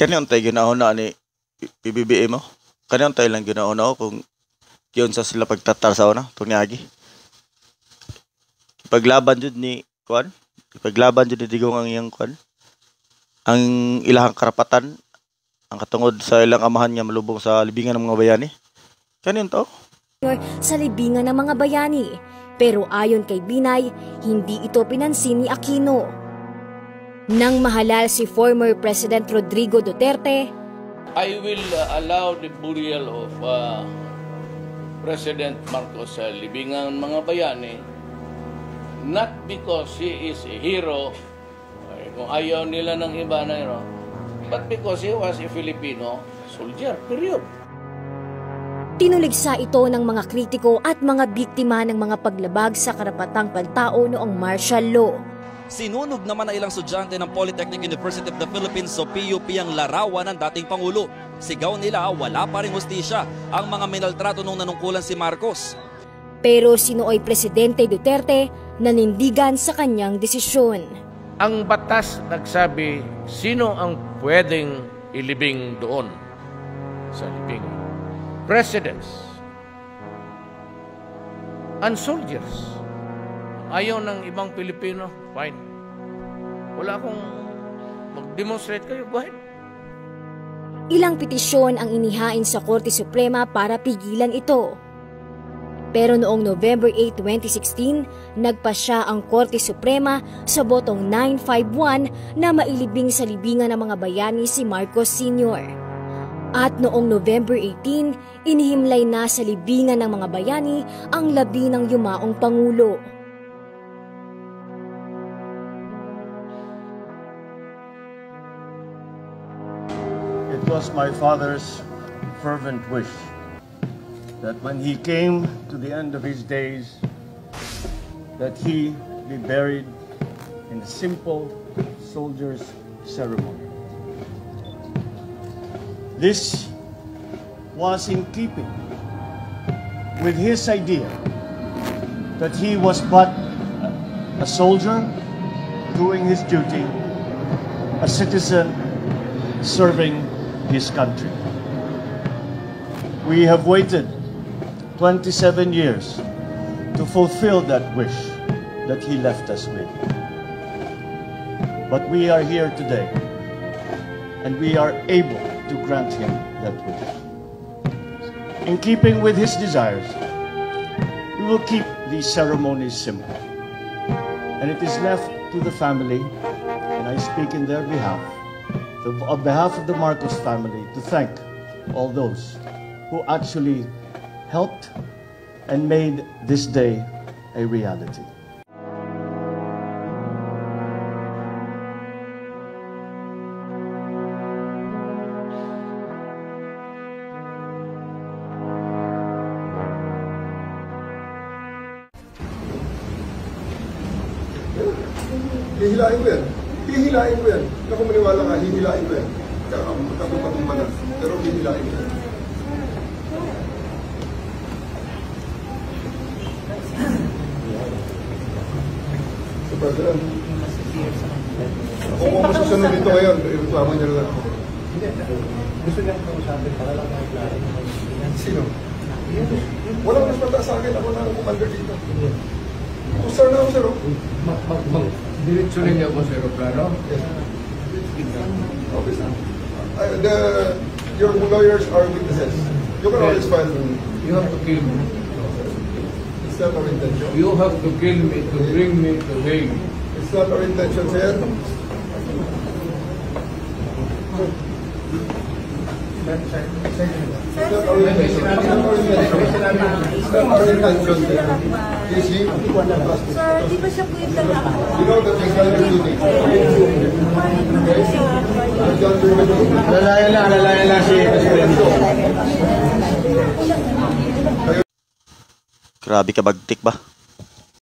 Kanyan tayo ginauna ni PBBM mo? Kanyan tayo lang ginauna kung yun sa sila pagtatarsaw na, itong niyagi. Ipaglaban dyan ni Kwan, ipaglaban dyan ni Digong ang iyang Kwan, ang ilahang karapatan, ang katungod sa ilang amahan niya malubong sa libingan ng mga bayani. Kanyan to? Sa libingan ng mga bayani. Pero ayon kay Binay, hindi ito pinansin ni Aquino. Nang mahalal si former President Rodrigo Duterte, I will allow the burial of President Marcos sa libingan ng mga bayani, not because he is a hero, kung ayaw nila ng iba na hero, but because he was a Filipino soldier, period. Tinuligsa ito ng mga kritiko at mga biktima ng mga paglabag sa karapatang pantao noong martial law. Sinunog naman na ilang estudyante ng Polytechnic University of the Philippines o PUP ang larawan ng dating Pangulo. Sigaw nila wala pa ring hustisya ang mga minaltrato nung nanungkulan si Marcos. Pero sinooy Presidente Duterte nanindigan sa kanyang desisyon. Ang batas nagsabi sino ang pwedeng ilibing doon sa libingan. Presidents and soldiers. Ayaw ng ibang Pilipino, fine. Wala akong mag-demonstrate kayo, go ahead. Ilang petisyon ang inihain sa Korte Suprema para pigilan ito. Pero noong November 8, 2016, nagpasya ang Korte Suprema sa botong 951 na mailibing sa libingan ng mga bayani si Marcos Sr. At noong November 18, inihimlay na sa libingan ng mga bayani ang labi ng yumaong Pangulo. It was my father's fervent wish that when he came to the end of his days, that he be buried in a simple soldier's ceremony. This was in keeping with his idea that he was but a soldier doing his duty, a citizen serving his country. We have waited 27 years to fulfill that wish that he left us with. But we are here today, and we are able to grant him that wish. In keeping with his desires, we will keep these ceremonies simple. And it is left to the family, and I speak in their behalf, on behalf of the Marcos family, to thank all those who actually helped and made this day a reality. Hihilain ko yan. Hihilain ko yan. Kung maniwala ka, hihilain ko yan. Magkakumpatumba na. Pero hihilain ko yan. So, President, kung masusunod dito ngayon, reklamo niya lang ako. Gusto niya kausapin para lang klaro. Sino? Walang mas mataas sa akin. Ako na ang commander dito. Sir na ako, sir. Diretso rin niya ako sa aeroplano. Yes. Okay, sir. Your lawyers are witnesses. You can always file. You have to kill me. It's not our intention. You have to kill me to bring me to Hague. It's not our intention, sir. Sir, di ba siya po yung talaga? You know that you've done your duty. Lalayan lang si Presidente. Grabe ka bagtik ba?